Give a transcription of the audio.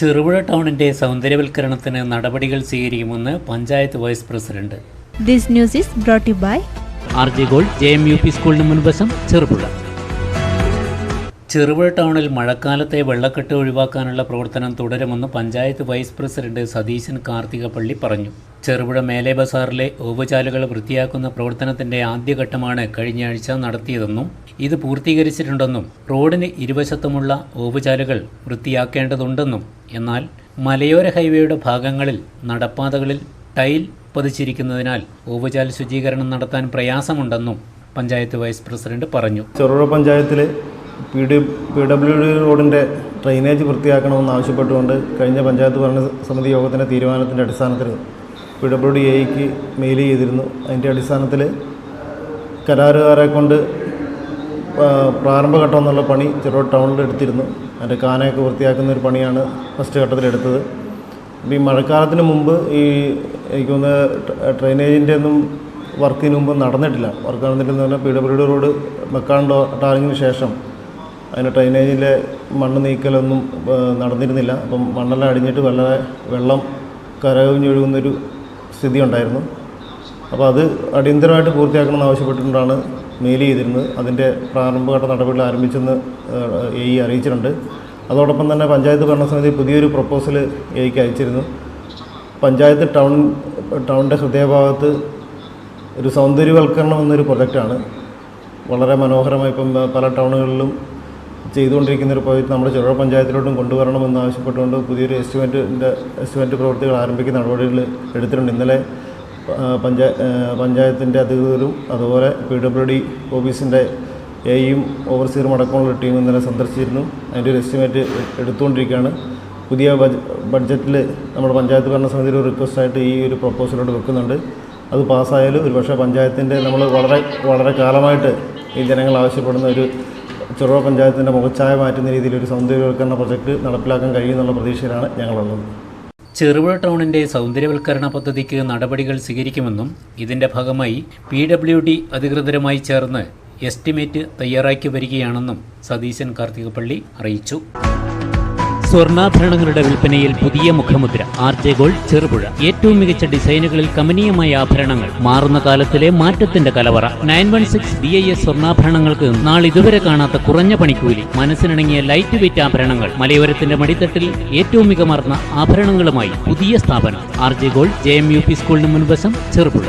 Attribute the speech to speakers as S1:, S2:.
S1: ചെറുപുഴ ടൗണിന്റെ സൗന്ദര്യവൽക്കരണത്തിന് നടപടികൾ സ്വീകരിക്കുമെന്ന് panchayat vice president.
S2: This news is brought to you by
S1: RJ Gold JMUP സ്കൂളിന് മുൻവശം ചെറുപുഴ. ചെറുപുഴ ടൗണിൽ മഴക്കാലത്തെ വെള്ളക്കെട്ട് ഒഴിവാക്കാനുള്ള പ്രവർത്തനം തുടരുമെന്ന് പഞ്ചായത്ത് വൈസ് പ്രസിഡന്റ് സതീശൻ കാർത്തികപ്പള്ളി പറഞ്ഞു. ചെറുപുഴ മേലെ ബസാറിലെ ഓവുചാലുകൾ വൃത്തിയാക്കുന്ന പ്രവർത്തനത്തിന്റെ ആദ്യഘട്ടമാണ് കഴിഞ്ഞയാഴ്ച നടത്തിയതെന്നും ഇത് പൂർത്തീകരിച്ചിട്ടുണ്ടെന്നും റോഡിന് ഇരുവശത്തുമുള്ള ഓവുചാലുകൾ വൃത്തിയാക്കേണ്ടതുണ്ടെന്നും എന്നാൽ മലയോര ഹൈവേയുടെ ഭാഗങ്ങളിൽ നടപ്പാതകളിൽ ടൈൽ പതിച്ചിരിക്കുന്നതിനാൽ ഓവുചാൽ ശുചീകരണം നടത്താൻ പ്രയാസമുണ്ടെന്നും പഞ്ചായത്ത് വൈസ് പ്രസിഡന്റ് പറഞ്ഞു.
S3: ചെറുപുഴ പഞ്ചായത്തിലെ PWD റോഡിൻ്റെ ഡ്രെയിനേജ് വൃത്തിയാക്കണമെന്ന് ആവശ്യപ്പെട്ടുകൊണ്ട് കഴിഞ്ഞ പഞ്ചായത്ത് ഭരണസമിതി യോഗത്തിൻ്റെ തീരുമാനത്തിൻ്റെ അടിസ്ഥാനത്തിൽ PWD AEക്ക് മെയിൽ ചെയ്തിരുന്നു. അതിൻ്റെ അടിസ്ഥാനത്തിൽ കരാറുകാരെ കൊണ്ട് പ്രാരംഭഘട്ടം എന്നുള്ള പണി ചെറുപുഴ ടൗണിൽ എടുത്തിരുന്നു. അതിൻ്റെ കാനയൊക്കെ വൃത്തിയാക്കുന്ന ഒരു പണിയാണ് ഫസ്റ്റ് ഘട്ടത്തിലെടുത്തത്. അപ്പോൾ ഈ മഴക്കാലത്തിന് മുമ്പ് എനിക്കൊന്ന് ഡ്രെയിനേജിൻ്റെ ഒന്നും വർക്കിന് മുമ്പ് നടന്നിട്ടില്ല. വർക്ക് നടന്നിട്ടെന്ന് പറഞ്ഞാൽ PWD റോഡ് മെക്കാൻ ടാറിങ്ങിന് ശേഷം അതിൻ്റെ ഡ്രെയിനേജിലെ മണ്ണ് നീക്കലൊന്നും നടന്നിരുന്നില്ല. അപ്പം മണ്ണെല്ലാം അടിഞ്ഞിട്ട് വെള്ളം കരകവിഞ്ഞൊഴുകുന്നൊരു സ്ഥിതി ഉണ്ടായിരുന്നു. അപ്പോൾ അത് അടിയന്തരമായിട്ട് പൂർത്തിയാക്കണമെന്ന് ആവശ്യപ്പെട്ടുകൊണ്ടാണ് മെയിൽ ചെയ്തിരുന്നത്. അതിൻ്റെ പ്രാരംഭഘട്ട നടപടികൾ ആരംഭിച്ചെന്ന് AE അറിയിച്ചിട്ടുണ്ട്. അതോടൊപ്പം തന്നെ പഞ്ചായത്ത് ഭരണസമിതി പുതിയൊരു പ്രപ്പോസൽ AEക്ക് അയച്ചിരുന്നു. പഞ്ചായത്ത് ടൗണിൻ്റെ ഹൃദയഭാഗത്ത് ഒരു സൗന്ദര്യവൽക്കരണം എന്നൊരു പ്രൊജക്റ്റാണ്. വളരെ മനോഹരമായി ഇപ്പം പല ടൗണുകളിലും ചെയ്തുകൊണ്ടിരിക്കുന്നൊരു പ്രോജക്റ്റ് നമ്മുടെ ചെറുപുഴ പഞ്ചായത്തിലോട്ടും കൊണ്ടുവരണമെന്ന് ആവശ്യപ്പെട്ടുകൊണ്ട് പുതിയൊരു എസ്റ്റിമേറ്റ് പ്രവൃത്തികൾ ആരംഭിക്കുന്ന നടപടികൾ എടുത്തിട്ടുണ്ട്. ഇന്നലെ പഞ്ചായത്തിൻ്റെ അധികൃതരും അതുപോലെ PWD ഓഫീസിൻ്റെ AEയും ഓവർസീറും അടക്കമുള്ള ടീം ഇന്നലെ സന്ദർശിച്ചിരുന്നു. അതിൻ്റെ ഒരു എസ്റ്റിമേറ്റ് എടുത്തുകൊണ്ടിരിക്കുകയാണ്. പുതിയ ബഡ്ജറ്റിൽ നമ്മുടെ പഞ്ചായത്ത് ഭരണസമിതിയുടെ ഒരു റിക്വസ്റ്റായിട്ട് ഈ ഒരു പ്രപ്പോസലോട് വെക്കുന്നുണ്ട്. അത് പാസ്സായാലും ഒരു പക്ഷേ പഞ്ചായത്തിൻ്റെ നമ്മൾ വളരെ കാലമായിട്ട് ഈ ജനങ്ങൾ ആവശ്യപ്പെടുന്ന ഒരു ചെറുപുഴ പഞ്ചായത്തിൻ്റെ മുഖച്ഛായ മാറ്റുന്ന രീതിയിലൊരു സൗന്ദര്യവൽക്കരണ പ്രൊജക്റ്റ് നടപ്പിലാക്കാൻ കഴിയുമെന്നുള്ള പ്രതീക്ഷയിലാണ് ഞങ്ങളുള്ളത്.
S1: ചെറുപുഴ ടൗണിന്റെ സൗന്ദര്യവൽക്കരണ പദ്ധതിക്ക് നടപടികൾ സ്വീകരിക്കുമെന്നും ഇതിന്റെ ഭാഗമായി PWD അധികൃതരുമായി ചേർന്ന് എസ്റ്റിമേറ്റ് തയ്യാറാക്കി വരികയാണെന്നും സതീശൻ കാർത്തികപ്പള്ളി അറിയിച്ചു. സ്വർണ്ണാഭരണങ്ങളുടെ വിൽപ്പനയിൽ പുതിയ മുഖമുദ്ര RJ Gold ചെറുപുഴ. ഏറ്റവും മികച്ച ഡിസൈനുകളിൽ കമനീയമായ ആഭരണങ്ങൾ, മാറുന്ന കാലത്തിലെ മാറ്റത്തിന്റെ കലവറ. 916 BIS സ്വർണ്ണാഭരണങ്ങൾക്ക് നാളിതുവരെ കാണാത്ത കുറഞ്ഞ പണിക്കൂലി, മനസ്സിനിണങ്ങിയ ലൈറ്റ് വെയ്റ്റ് ആഭരണങ്ങൾ, മലയോരത്തിന്റെ മടിത്തട്ടിൽ ഏറ്റവും മികമാർന്ന ആഭരണങ്ങളുമായി പുതിയ സ്ഥാപനം RJ Gold JMUP സ്കൂളിന് മുൻവശം ചെറുപുഴ.